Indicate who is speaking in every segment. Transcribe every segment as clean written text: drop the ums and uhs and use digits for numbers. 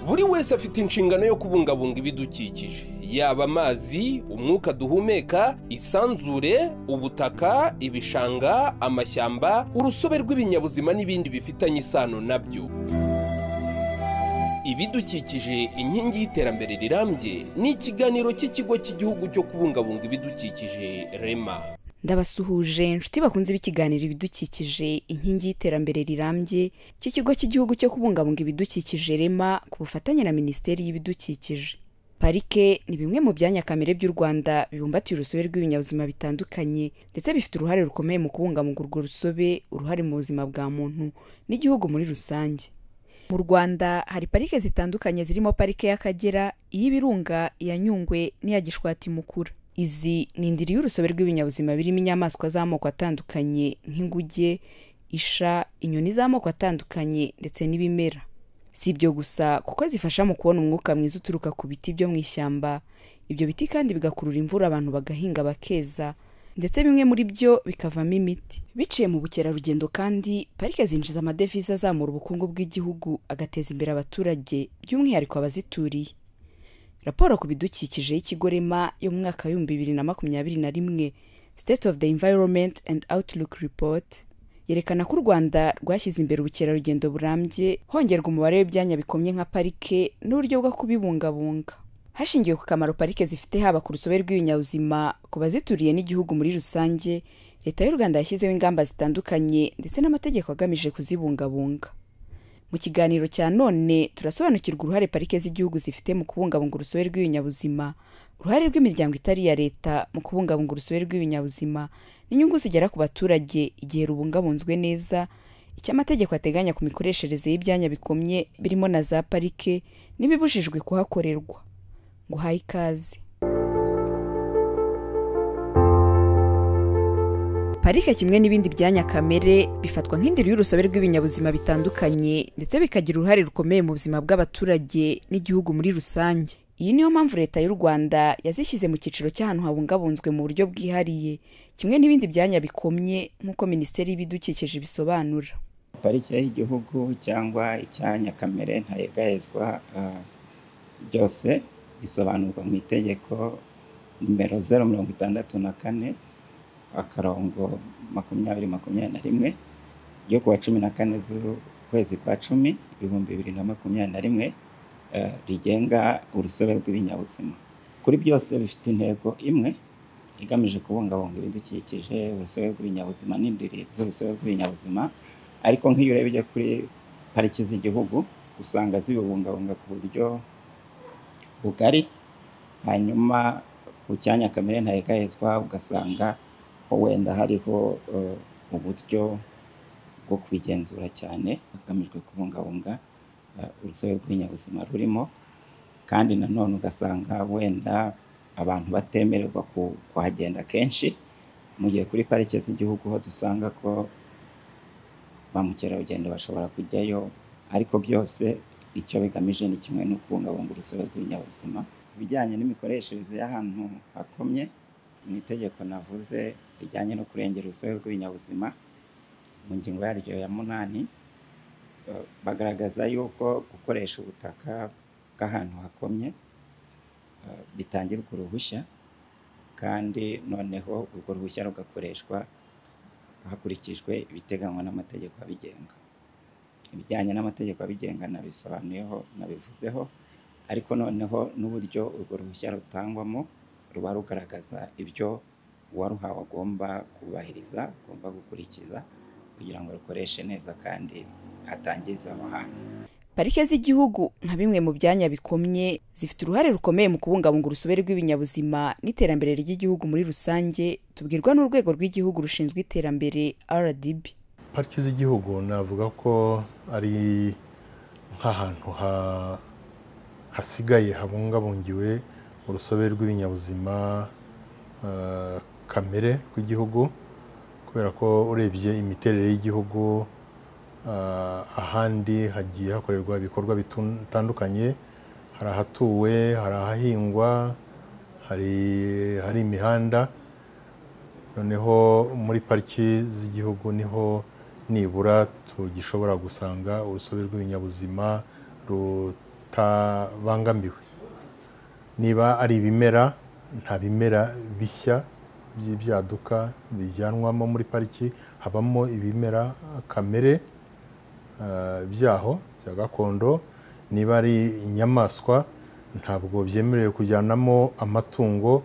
Speaker 1: buri wese afite inshingano yo kubungabunga ibidukikije, yaba amazi, umwuka duhumeka, isanzure, ubutaka, ibishanga, amashyamba, urusobe rw'ibinyabuzima n'ibindi bifitanye isano nabyo. Ibidukikije inkingi y'iterambere rirambye ni ikiganiro cy'ikigo cy'igihugu cyo kubungabunga ibidukikije REMA.
Speaker 2: Ndabasuhuje inshuti bakunze ibikiganiro ibidukikije inkingi y'iterambere rirambye cy'ikigo cy'igihugu cyo kubungabunga ibidukikije REMA ku bufatanye na Minisiteri y'Ibidukikije. Parike ni bimwe mu byanya kamere by'u Rwanda bibumbatiye urusobe rw'ibinyabuzima bitandukanye ndetse bifite uruhare rukomeye mu kubungabunga urwo rusobe, uruhare mu buzima bwa muntu n'igihugu muri rusange. Mu Rwanda hari parike zitandukanye zirimo parike y'Akagera, iy'Ibirunga, iya Nyungwe n'iya Gishwati Mukura. Izi ni indiri y'urusobe rw'ibinyabuzima birimo inyamaswa z'amoko atandukanye nk'inguge, isha, inyoni z'amoko atandukanye ndetse n'ibimera. Si ibyo gusa kuko zifasha mu kubona umwuka mwiza uturuka ku biti byo mu ishyamba. Ibyo biti kandi bigakurura imvura abantu bagahinga bakeza, ndetse bimwe muri byo bikavamo imiti. Biciye mu bukerarugendo kandi parike zinjiza amadevize azamura ubukungu bw'igihugu agateza imbere abaturage by'umwihariko abazituriye. Raporo ku bidukikije y'ikigo REMA yo mu mwaka wa 2021 State of the Environment and Outlook Report yerekana ko u Rwanda rwashyize imbere ubukerarugendo burambye, hongerwa umubare w'ibyanya bikomye nka parike n'uburyo bwo kubibungabunga. Hashingiwe ku kamaro parike zifite haba ku rusobe rw'ibinyabuzima ku bazituriye n'igihugu muri rusange, Leta y'u Rwanda yashyizeho ingamba zitandukanye ndetse n'amategeko agamije kuzibungabunga. Mu kiganiro cya none turasobanukirwa uruhare parike z'igihugu zifite mu kubungabunga urusobe rw'ibinyabuzima, uruhare rw'imiryango itari iya leta mu kubungabunga urusobe rw'ibinyabuzima n'inyungu zigera ku baturage igihe rubungabunzwe neza, icyo amategeko ateganya ku mikoreshereze y'ibyanya bikomye birimo na za parike n'ibibujijwe kuhakorerwa. Nguhaye ikaze. Parike kimwe n'ibindi byanya kamere bifatwa nk'indiri y'urusobe rw'ibinyabuzima bitandukanye ndetse bikagira uruhare rukomeye mu buzima bw'abaturage n'igihugu muri rusange. Iyi niyo mpamvu Leta y'u Rwanda yazishyize mu cyiciro cy'ahantu habungabunzwe mu buryo bwihariye kimwe n'ibindi byanya bikomye nk'uko Minisiteri y'Ibidukikije bisobanura.
Speaker 3: Parike y'igihugu cyangwa icyanya kamere ntayegahezwa byose bisobanurwa mu itegeko nimero 064 akarongo 2021 yo kuwa 14 z'ukwezi kwa 10 2021 rigenga urusobe rw'ibinyabuzima. Kuri byose bifite intego imwe igamije kubungabunga ibidukikije, urusobe rw'ibinyabuzima n'indiri z'urusobe rw'ibinyabuzima, ariko nk'iyo urebye kuri pariki z'igihugu usanga zibungabunga ku buryo bugari. Hanyuma ku cyanya kamere ntayegahezwa ugasanga wenda hariho uburyo bwo kubigenzura cyane hagamijwe kubungabunga urusobe rw'ibinyabuzima rurimo, kandi nanone ugasanga wenda abantu batemererwa kuhagenda kenshi, mu gihe kuri parike z'igihugu ho dusanga ko ba mukerarugendo bashobora kujyayo, ariko byose icyo bigamije ni kimwe no kubungabunga urusobe rw'ibinyabuzima. Ku bijyanye n'imikoreshereze y'ahantu hakomye, mu itegeko navuze rijyanye no kurengera urusobe rw'ibinyabuzima mu ngingo yaryo ya 8 bagaragaza yuko gukoresha ubutaka bw'ahantu hakomye bitangirwa uruhushya, kandi noneho urwo ruhushya rugakoreshwa hakurikijwe ibiteganywa n'amategeko abigenga. Ibijyanye n'amategeko abigenga nabisobanuyeho nabivuzeho, ariko noneho n'uburyo urwo ruhushya rutangwamo ruba rugaragaza ibyo uwaruhawe agomba kubahiriza, agomba gukurikiza kugira ngo rukoreshe neza kandi atangiza aho hantu.
Speaker 2: Parike z'igihugu nka bimwe mu byanya bikomye zifite uruhare rukomeye mu kubungabunga urusobe rw'ibinyabuzima n'iterambere ry'igihugu muri rusange, tubwirwa n'urwego rw'igihugu rushinzwe iterambere RDB.
Speaker 4: Parike z'igihugu navuga ko ari nk'ahantu hasigaye habungabungiwe urusobe rw'ibinyabuzima kamere rw'igihugu, kubera ko urebye imiterere y'igihugu ahandi hagiye hakorerwa ibikorwa bitandukanye, hari ahatuwe, hari ahahingwa, hari imihanda. Noneho muri pariki z'igihugu niho nibura tugishobora gusanga urusobe rw'ibinyabuzima bitabangamiwe. Niba ari ibimera, nta bimera bishya by'ibyaduka bijyanwamo muri pariki, habamo ibimera kamere byaho bya gakondo. Niba ari inyamaswa, ntabwo byemerewe kujyanamo amatungo.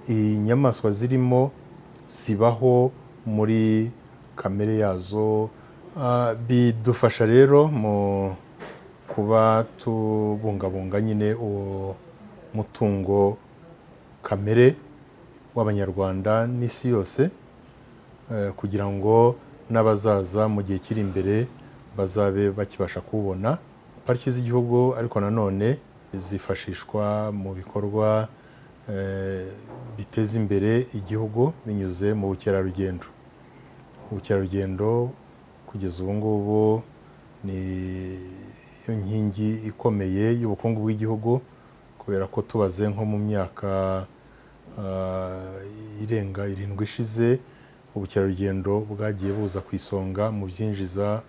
Speaker 4: Inyamaswa zirimo zibaho muri kamere yazo. Bidufasha rero mu kuba tubungabunga nyine uwo mutungo kamere w'Abanyarwanda n'isi yose, kugira ngo n'abazaza mu gihe kiri imbere bazabe bakibasha kubona. Pariki z'igihugu ariko nanone zifashishwa mu bikorwa biteza imbere igihugu binyuze mu bukerarugendo. Ubukerarugendo kugeza ubu ngubu ni inkingi ikomeye y'ubukungu bw'igihugu, kubera ko tubaze nko mu myaka irenga 7 ishize, ubukerarugendo bwagiye buza ku isonga mu byinjiza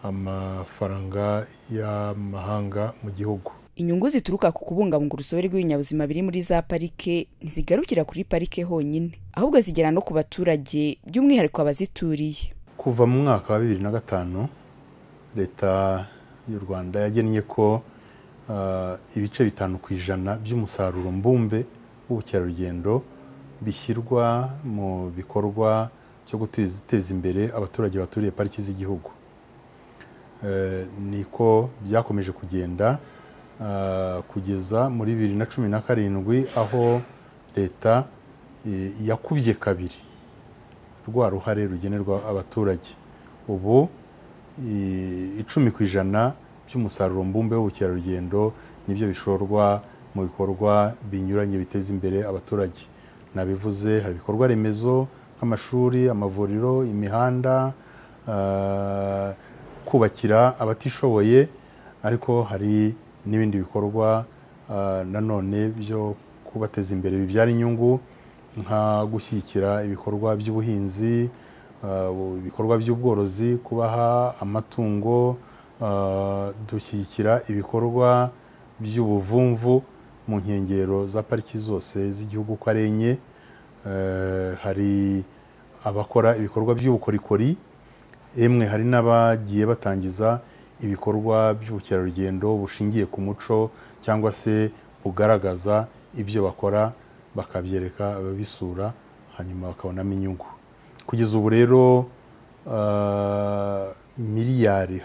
Speaker 4: amafaranga y'amahanga mu gihugu.
Speaker 2: Inyungu zituruka ku kubungabunga urusobe rw'ibinyabuzima biri muri za parike ntizigarukira kuri parike honyine, ahubwo zigera no ku baturage, by'umwihariko abazituriye.
Speaker 4: Kuva mu mwaka wa 2005 leta y'u Rwanda yagennye ko ibice 5% by'umusaruro mbumbe w'ubukerarugendo bishyirwa mu bikorwa cyo guteza imbere abaturage baturiye pariki z'igihugu. Niko byakomeje kugenda kugeza muri 2017, aho leta yakubye kabiri rwa ruhare rugenerwa abaturage. Ubu 10% by'umusaruro mbumbe w'ubukerarugendo nibyo bishorwa mu bikorwa binyuranye biteza imbere abaturage. Nabivuze, hari ibikorwa remezo nk'amashuri, amavuriro, imihanda, kubakira abatishoboye, ariko hari n'ibindi bikorwa nanone byo kubateza imbere bibyara inyungu, nka gushyigikira ibikorwa by'ubuhinzi, ibikorwa by'ubworozi, kubaha amatungo, dushyigikira ibikorwa by'ubuvumvu mu nkengero za pariki zose z'igihugu uko ari enye. Hari abakora ibikorwa by'ubukorikori, emwe hari n'abagiye batangiza ibikorwa by'ubukerarugendo bushingiye ku muco cyangwa se bugaragaza ibyo bakora, bakabyereka ababisura hanyuma bakabonamo inyungu. Kugeza ubu rero miliyari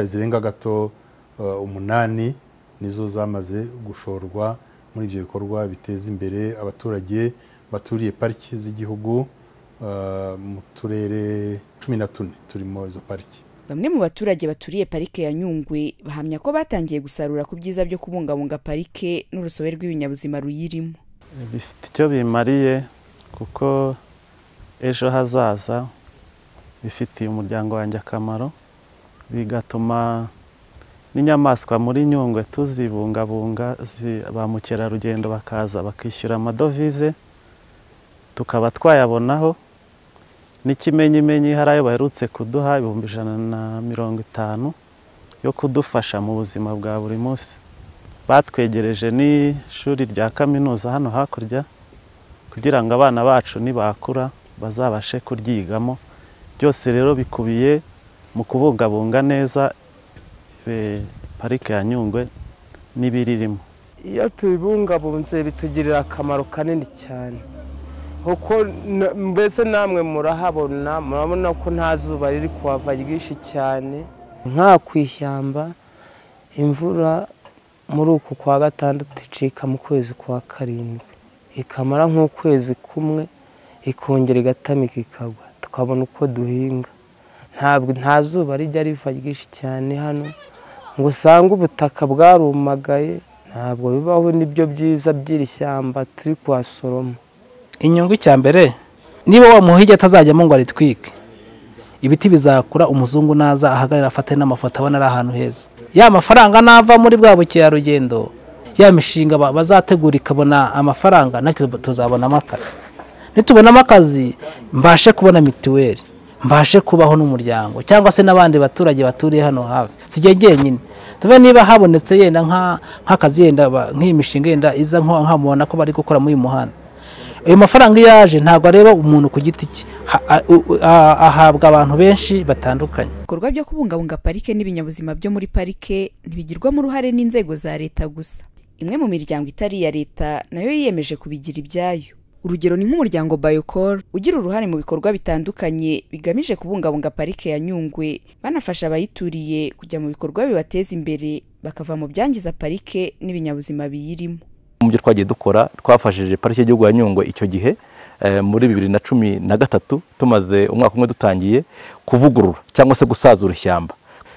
Speaker 4: zirenga gato 8 nizo zamaze gushorwa muri ibyo bikorwa biteza imbere abaturage baturiye pariki z'igihugu mu turere 14 turimo izo pariki.
Speaker 2: Bamwe mu baturage baturiye parike ya Nyungwe bahamya ko batangiye gusarura ku byiza byo kubungabunga parike n'urusobe rw'ibinyabuzima ruyirimo.
Speaker 5: Bifite icyo bimariye kuko ejo hazaza bifitiye umuryango wanjye akamaro, bigatuma n'inyamaswa muri Nyungwe tuzibungabunga, ba mukerarugendo bakaza bakishyura amadovize tukaba twayabonaho. N'ikimenyimenyi hari ayo baherutse kuduha 150 yo kudufasha mu buzima bwa buri munsi. Batwegereje n'ishuri rya kaminuza hano hakurya kugira ngo abana bacu nibakura bazabashe kuryigamo. Byose rero bikubiye mu kubungabunga neza parike ya Nyungwe n'ibiririmo.
Speaker 6: Iyo tubibungabunze bitugirira akamaro kanini cyane, kuko mbese namwe murahabona, murabona ko nta zuba riri kuhava ryinshi cyane. Nka kwishyamba imvura muri uku kwa gatandatu icika mu kwezi kwa 7, ikamara nk'ukwezi kumwe ikongera igatamika ikagwa, tukabona uko duhinga. Nta zuba rijya riva ryinshi cyane hano ngo usange ubutaka bwarumagaye, ntabwo bibaho. Nibyo byiza by'iri shyamba turi kuhasoroma.
Speaker 7: Inyungu cyambere, niba wa muhigi atazajyamo ngo aritwike, ibiti bizakura, umuzungu naza ahagarara afate n'amafoto abona ari ahantu heza. Ya mafaranga nava muri bwa bukerarugendo, ya mishinga bazategura ikabona amafaranga, natwe tuzabonamo akazi. Nitubonamo akazi, mbashe kubona mituweli, mbashe kubaho n'umuryango, cyangwa se n'abandi baturage baturiye hano hafi. Sijye jyenyine, tuve niba habonetse yenda nk'akazi yenda nk'iyi mishinga yenda iza nk'amubona ko bari gukora muri uyu muhanda, ayo mafaranga iyo yaje ntabwo areba umuntu ku giti cye, ahabwa abantu benshi batandukanye.
Speaker 2: Ibikorwa byo kubungabunga parike n'ibinyabuzima byo muri parike ntibigirwamo uruhare n'inzego za leta gusa. Imwe mu miryango itari iya leta nayo yiyemeje kubigira ibyayo. Urugero ni nk'umuryango Biocor ugira uruhare mu bikorwa bitandukanye bigamije kubungabunga parike ya Nyungwe, banafasha abayituriye kujya mu bikorwa bibateza imbere bakava mu byangiza parike n'ibinyabuzima biyirimo.
Speaker 8: Mu byo twagiye dukora twafashije parike y'igihugu ya Nyungwe icyo gihe muri 2013 tumaze umwaka umwe dutangiye kuvugurura cyangwa se gusazura ishyamba,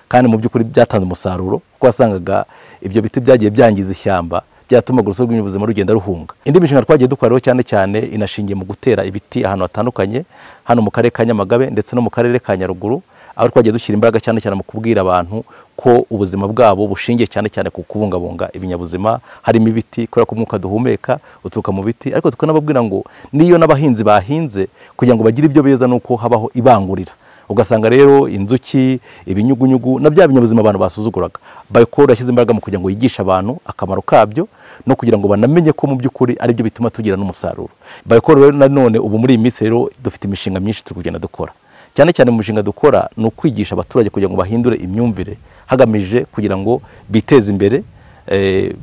Speaker 8: kandi mu by'ukuri byatanze umusaruro kuko wasangaga ibyo biti byagiye byangiza ishyamba byatuma urusobe rw'ibinyabuzima rugenda ruhunga. Indi mishinga twagiye dukora cyane cyane inashingiye mu gutera ibiti ahantu hatandukanye hano mu karere ka Nyamagabe ndetse no mu karere ka Nyaruguru, aho twagiye dushyira imbaraga cyane cyane mu kubwira abantu ko ubuzima bwabo bushingiye cyane cyane ku kubungabunga ibinyabuzima, harimo ibiti kubera ko umwuka duhumeka uturuka mu biti, ariko tukanababwira ngo niyo n'abahinzi bahinze kugira ngo bagire ibyo beza nuko habaho ibangurira. Ugasanga rero inzuki, ibinyugunyugu na bya binyabuzima abantu basuzuguraga, Biocor yashyize imbaraga mu kugira ngo yigishe abantu akamaro kabyo no kugira ngo banamenye ko mu by'ukuri ari byo bituma tugira n'umusaruro. Biocor rero nanone ubu muri iyi minsi rero dufite imishinga myinshi turi kugenda dukora, cyane cyane mu mishinga dukora ni ukwigisha abaturage kugira ngo bahindure imyumvire hagamije kugira ngo biteze imbere,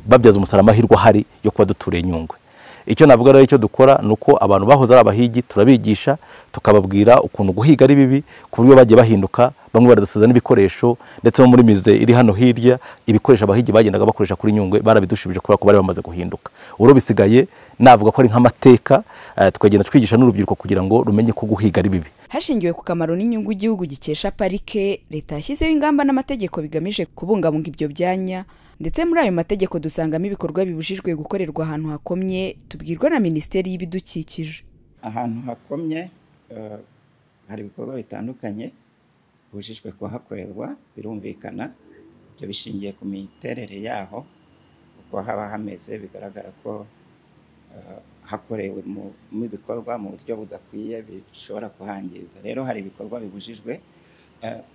Speaker 8: babyaza umusaruro amahirwe ahari yo kuba duturiye Nyungwe. Icyo navuga rero icyo dukora nuko abantu bahoze ari abahigi turabigisha tukababwira ukuntu guhiga ari bibi, ku buryo bagiye bahinduka, bamwe baradusubiza n'ibikoresho, ndetse no muri mize iri hano hirya ibikoresho abahigi bagendaga bakoresha kuri Nyungwe barabidushubije kubera ko bari bamaze guhinduka. Uro bisigaye navuga ko ari nk'amateka, tukagenda twigisha n'urubyiruko kugira ngo rumenye ko guhiga ari bibi.
Speaker 2: Hashingiwe ku kamaro n'inyungu igihugu gikesha parike, leta yashyizeho ingamba n'amategeko bigamije kubungabunga ibyo byanya, ndetse muri ayo mategeko dusangamo ibikorwa bibujijwe gukorerwa ahantu hakomye tubwirwa na Minisiteri y'Ibidukikije.
Speaker 3: Ahantu hakomye hari ibikorwa bitandukanye bibujijwe kuhakorerwa, birumvikana ibyo bishingiye ku miterere yaho uko haba hameze, bigaragara ko hakorewe mu bikorwa mu buryo budakwiye bishobora kuhangiza. Rero hari ibikorwa bibujijwe,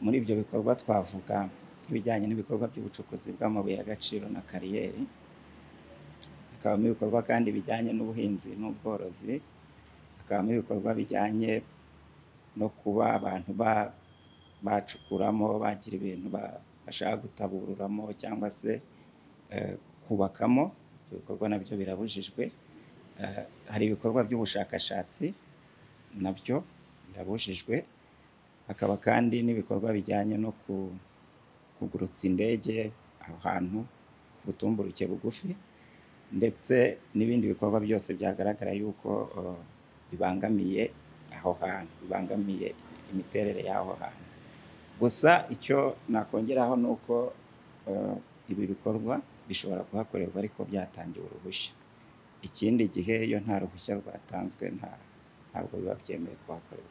Speaker 3: muri ibyo bikorwa twavuga ibijyanye n'ibikorwa by'ubucukuzi bw'amabuye y'agaciro na kariyeri, hakabamo ibikorwa kandi bijyanye n'ubuhinzi n'ubworozi, hakabamo ibikorwa bijyanye no kuba abantu bacukuramo, bagira ibintu bashaka gutabururamo cyangwa se kubakamo, ibyo bikorwa nabyo birabujijwe. Hari ibikorwa by'ubushakashatsi nabyo birabujijwe, hakaba kandi n'ibikorwa bijyanye no kugurutsa indege aho hantu butumburuke bugufi, ndetse n'ibindi bikorwa byose byagaragara yuko bibangamiye aho hantu, bibangamiye imiterere y'aho hantu. Gusa icyo nakongeraho ni uko ibi bikorwa bishobora kuhakorerwa ariko byatangiwe uruhushya. Ikindi gihe iyo nta ruhushya rwatanzwe ntabwo biba byemewe kuhakorerwa.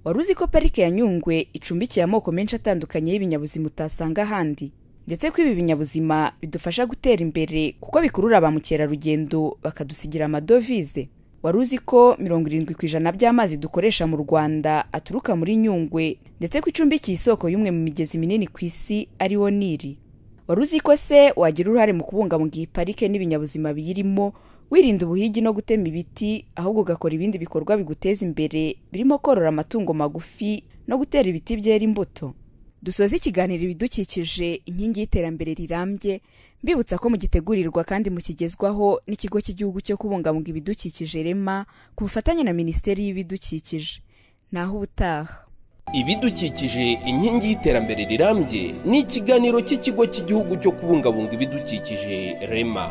Speaker 2: Wari uzi ko parike ya Nyungwe icumbikiye amoko menshi atandukanye y'ibinyabuzima utasanga ahandi, ndetse ko ibi binyabuzima bidufasha gutera imbere kuko bikurura ba mukerarugendo bakadusigira amadovize? Wari uzi ko 70% by'amazi dukoresha mu Rwanda aturuka muri Nyungwe, ndetse ko icumbikiye isoko y'umwe mu migezi minini ku isi ari wo Nili? Wari uzi ko se wagira uruhare mu kubungabunga iyi parike n'ibinyabuzima biyirimo, wirinda ubuhigi no gutema ibiti, ahubwo ugakora ibindi bikorwa biguteza imbere birimo korora amatungo magufi no gutera ibiti byera imbuto? Dusoza ikiganiro ibidukikije inkingi y'iterambere rirambye, mbibutsa ko mugitegurirwa kandi mukigezwaho n'ikigo cy'igihugu cyo kubungabunga ibidukikije REMA ku bufatanye na Minisiteri y'Ibidukikije. Naho ubutaha.
Speaker 1: Ibidukikije inkingi y'iterambere rirambye ni ikiganiro cy'ikigo cy'igihugu cyo kubungabunga ibidukikije REMA.